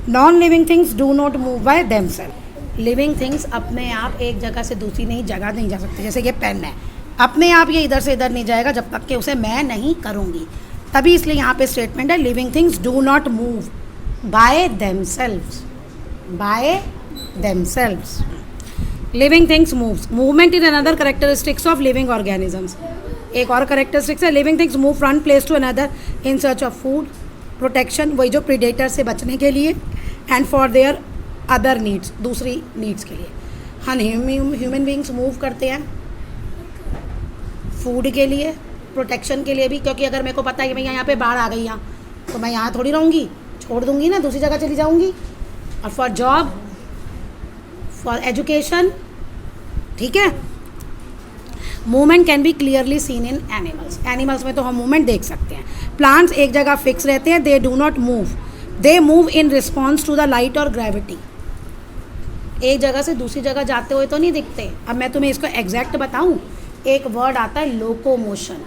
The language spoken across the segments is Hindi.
Non living things do not move by themself. Living things अपने आप एक जगह से दूसरी जगह नहीं जा सकते। जैसे ये पेन है, अपने आप ये इधर से इधर नहीं जाएगा जब तक कि उसे मैं नहीं करूँगी। तभी इसलिए यहाँ पे स्टेटमेंट है living things do not move by themselves, by themselves. Living things moves, movement is another characteristics of living organisms. एक और करेक्टरिस्टिक्स है, living things move from place to another in search of food, protection, वही जो प्रीडेटर से बचने के लिए, and for their other needs, दूसरी नीड्स के लिए। हम ह्यूमन बींग्स मूव करते हैं फूड के लिए, प्रोटेक्शन के लिए भी, क्योंकि अगर मेरे को पता है कि भैया यहाँ पे बाढ़ आ गई यहाँ, तो मैं यहाँ थोड़ी रहूँगी, छोड़ दूँगी ना, दूसरी जगह चली जाऊँगी। और फॉर जॉब, फॉर एजुकेशन, ठीक है। Movement can be clearly seen in animals, animals में तो हम मूवमेंट देख सकते हैं। प्लांट्स एक जगह फिक्स रहते हैं, they do not move, they move in response to the light और ग्रेविटी। एक जगह से दूसरी जगह जाते हुए तो नहीं दिखते। अब मैं तुम्हें इसको एग्जैक्ट बताऊं, एक वर्ड आता है लोकोमोशन।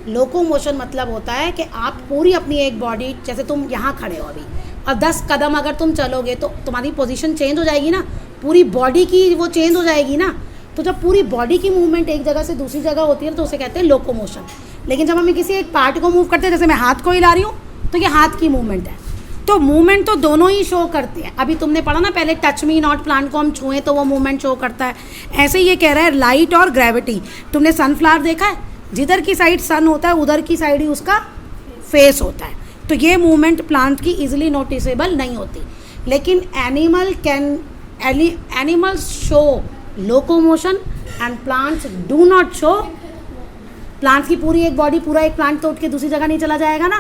लोकोमोशन मतलब होता है कि आप पूरी अपनी एक बॉडी, जैसे तुम यहाँ खड़े हो अभी और 10 कदम अगर तुम चलोगे तो तुम्हारी पोजीशन चेंज हो जाएगी ना, पूरी बॉडी की वो चेंज हो जाएगी ना। तो जब पूरी बॉडी की मूवमेंट एक जगह से दूसरी जगह होती है तो उसे कहते हैं लोकोमोशन। लेकिन जब हम किसी एक पार्ट को मूव करते हैं, जैसे मैं हाथ को हिला रही हूँ, तो ये हाथ की मूवमेंट है। तो मूवमेंट तो दोनों ही शो करते हैं। अभी तुमने पढ़ा ना पहले, टच मी नॉट, प्लांट को हम छुएं तो वो मूवमेंट शो करता है। ऐसे ये कह रहा है लाइट और ग्रेविटी। तुमने सनफ्लावर देखा है, जिधर की साइड सन होता है उधर की साइड ही उसका फेस होता है। तो ये मूवमेंट प्लांट की इजीली नोटिसेबल नहीं होती। लेकिन animals show locomotion and plants do not show. Plants की पूरी एक बॉडी, पूरा एक प्लांट तो उठ के दूसरी जगह नहीं चला जाएगा ना।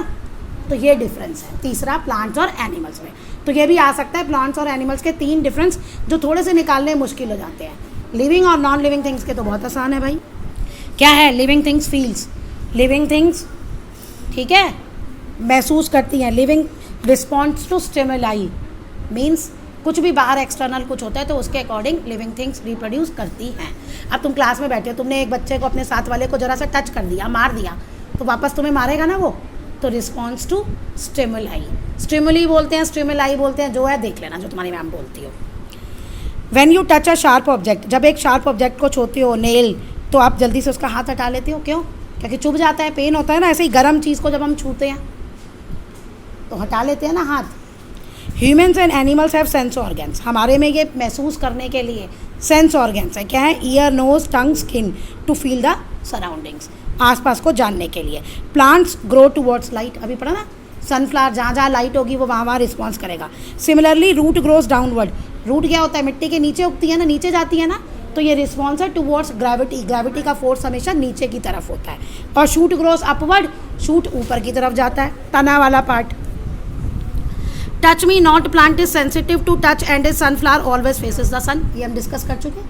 तो ये डिफरेंस है तीसरा प्लांट्स और एनिमल्स में। तो ये भी आ सकता है प्लांट्स और एनिमल्स के 3 डिफरेंस जो थोड़े से निकालने मुश्किल हो जाते हैं। लिविंग और नॉन लिविंग थिंग्स के तो बहुत आसान है भाई। क्या है? Living things feels, living things, ठीक है, महसूस करती हैं। Living response to stimuli, means कुछ भी बाहर एक्सटर्नल कुछ होता है तो उसके अकॉर्डिंग लिविंग थिंग्स रिप्रोड्यूस करती हैं। अब तुम क्लास में बैठे हो, तुमने एक बच्चे को, अपने साथ वाले को जरा सा टच कर दिया, मार दिया, तो वापस तुम्हें मारेगा ना वो। तो रिस्पॉन्स टू स्टिमुलाई, स्टिमुली बोलते हैं, स्टिमुलाई बोलते हैं, जो है देख लेना जो तुम्हारी मैम बोलती हो। When you touch a sharp object, जब एक शार्प ऑब्जेक्ट को छूते हो, नेल, तो आप जल्दी से उसका हाथ हटा लेते हो। क्यों? क्योंकि चुभ जाता है, पेन होता है ना। ऐसे ही गर्म चीज़ को जब हम छूते हैं तो हटा लेते हैं ना हाथ। Humans and animals have sense organs, हमारे में ये महसूस करने के लिए सेंस ऑर्गन्स है। क्या है? Ear, nose, tongue, skin, to feel the surroundings, आसपास को जानने के लिए। प्लांट्स ग्रो टूवर्ड्स लाइट, अभी पढ़ा ना, सनफ्लावर जहाँ जहाँ लाइट होगी वो वहाँ वहाँ रिस्पॉन्स करेगा। Similarly root grows downward, root क्या होता है? मिट्टी के नीचे उगती है ना, नीचे जाती है ना, तो ये रिस्पॉन्स है टूवर्ड्स ग्रेविटी, ग्रेविटी का फोर्स हमेशा नीचे की तरफ होता है। और शूट ग्रोज अपवर्ड, शूट ऊपर की तरफ जाता है, तना वाला part. Touch me not, plant is sensitive to touch and is sunflower always faces the sun, ये हम डिस्कस कर चुके।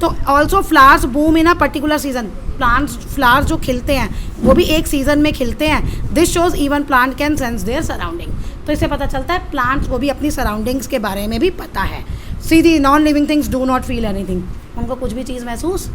तो also flowers boom in a particular season, plants flowers जो खिलते हैं वो भी एक सीजन में खिलते हैं। This shows even plant can sense their surrounding, तो इससे पता चलता है प्लांट्स को भी अपनी सराउंडिंग्स के बारे में भी पता है। सीधी non living things do not feel anything, उनको कुछ भी चीज़ महसूस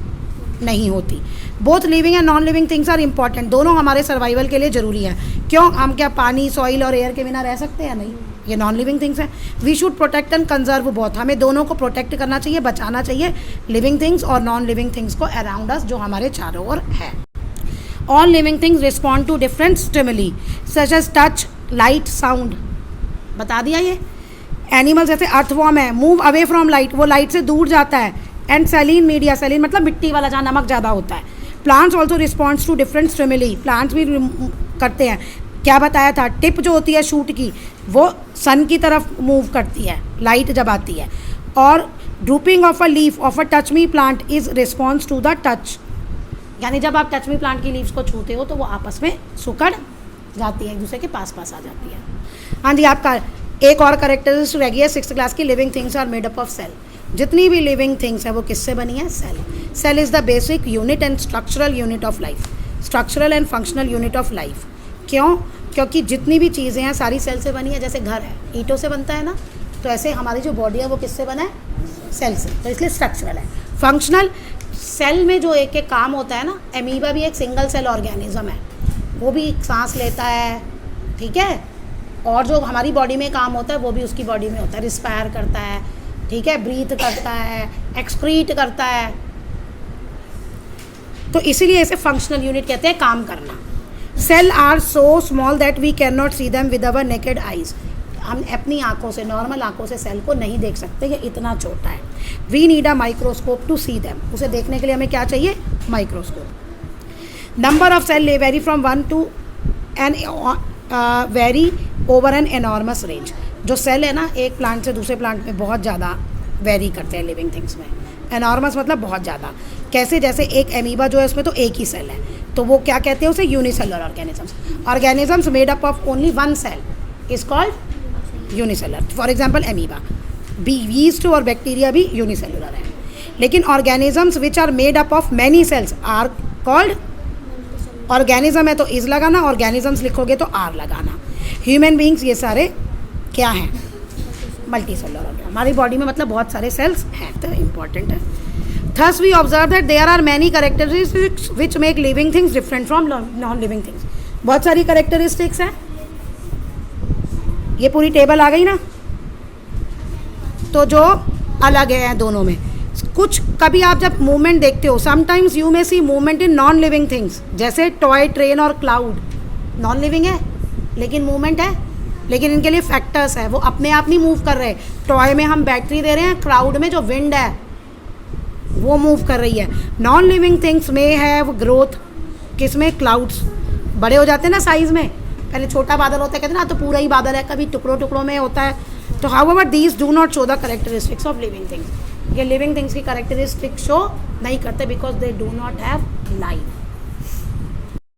नहीं होती। Both living and non living things are important, दोनों हमारे सर्वाइवल के लिए ज़रूरी है। क्यों? हम क्या पानी, सॉइल और एयर के बिना रह सकते हैं? नहीं, ये नॉन लिविंग थिंग्स हैं। We should protect and conserve both, हमें दोनों को प्रोटेक्ट करना चाहिए, बचाना चाहिए, लिविंग थिंग्स और नॉन लिविंग थिंग्स को अराउंड अस जो हमारे चारों ओर है। All living things respond to different stimuli such as touch, light, sound, बता दिया ये। एनिमल जैसे अर्थवॉर्म है, मूव अवे फ्रॉम लाइट, वो लाइट से दूर जाता है। एंड सेलिन मीडिया, सेलिन मतलब मिट्टी वाला जहाँ नमक ज़्यादा होता है। Plants also responds to different stimuli, plants भी करते हैं। क्या बताया था? टिप जो होती है शूट की वो सन की तरफ मूव करती है लाइट जब आती है। और drooping of a leaf of a touch me plant is response to the touch, यानी जब आप टच मी प्लांट की लीव्स को छूते हो तो वो आपस में सुकड़ जाती है, एक दूसरे के पास पास आ जाती है। हाँ जी, आपका एक और करेक्टरिस्टिक रह गई है 6th क्लास की, living things are made up of cell. जितनी भी लिविंग थिंग्स है वो किससे बनी है? Cell. Cell is the basic unit and structural unit of life, structural and functional unit of life. क्यों? क्योंकि जितनी भी चीज़ें हैं सारी सेल से बनी है। जैसे घर है ईंटों से बनता है ना, तो ऐसे हमारी जो बॉडी है वो किससे बना है? सेल से, तो इसलिए स्ट्रक्चरल है। फंक्शनल, सेल में जो एक एक काम होता है ना, एमीबा भी एक सिंगल सेल ऑर्गेनिज्म है, वो भी सांस लेता है, ठीक है, और जो हमारी बॉडी में काम होता है वो भी उसकी बॉडी में होता है, रिस्पायर करता है, ठीक है, ब्रीथ करता है, एक्सक्रीट करता है। तो इसीलिए इसे फंक्शनल यूनिट कहते हैं, काम करना। Cell are so small that we can not see them with our naked eyes. हम अपनी आंखों से, नॉर्मल आंखों से सेल को नहीं देख सकते, ये इतना छोटा है। We need a microscope to see them. उसे देखने के लिए हमें क्या चाहिए? Microscope. Number of cell vary from 1 to N vary over an enormous range. जो सेल है ना, एक प्लांट से दूसरे प्लांट में बहुत ज़्यादा वेरी करते हैं लिविंग थिंग्स में। एनॉर्मस मतलब बहुत ज़्यादा। कैसे? जैसे एक एमीबा जो है उसमें तो एक ही सेल है, तो वो क्या कहते हैं उसे? Unicellular organisms. Organisms made up of only one cell is called unicellular. For example amoeba, yeast और बैक्टीरिया भी यूनिसेलुलर है। लेकिन organisms which are made up of many cells are called, organism है तो इज लगाना, ऑर्गेनिजम्स लिखोगे तो आर लगाना। ह्यूमन बींग्स ये सारे क्या हैं? Multi cellular organism. हमारी बॉडी में मतलब बहुत सारे सेल्स हैं, तो इम्पॉर्टेंट है। Thus we observe that there are many characteristics which make living things different from non-living things. बहुत सारी characteristics हैं। ये पूरी टेबल आ गई ना, तो जो अलग है दोनों में कुछ, कभी आप जब मूवमेंट देखते हो, sometimes you may see movement in non living things, जैसे टॉय ट्रेन और क्लाउड। नॉन लिविंग है लेकिन मूवमेंट है, लेकिन इनके लिए फैक्टर्स है, वो अपने आप नहीं मूव कर रहे। टॉय में हम बैटरी दे रहे हैं, क्लाउड में जो विंड है वो मूव कर रही है। नॉन लिविंग थिंग्स में है वो ग्रोथ, किसमें? क्लाउड्स बड़े हो जाते हैं ना साइज़ में, पहले छोटा बादल होता है कहते हैं ना, तो पूरा ही बादल है, कभी टुकड़ों टुकड़ों में होता है। तो however these do not show the characteristics of living things. ये लिविंग थिंग्स की कैरेक्टरिस्टिक शो नहीं करते because they do not have life.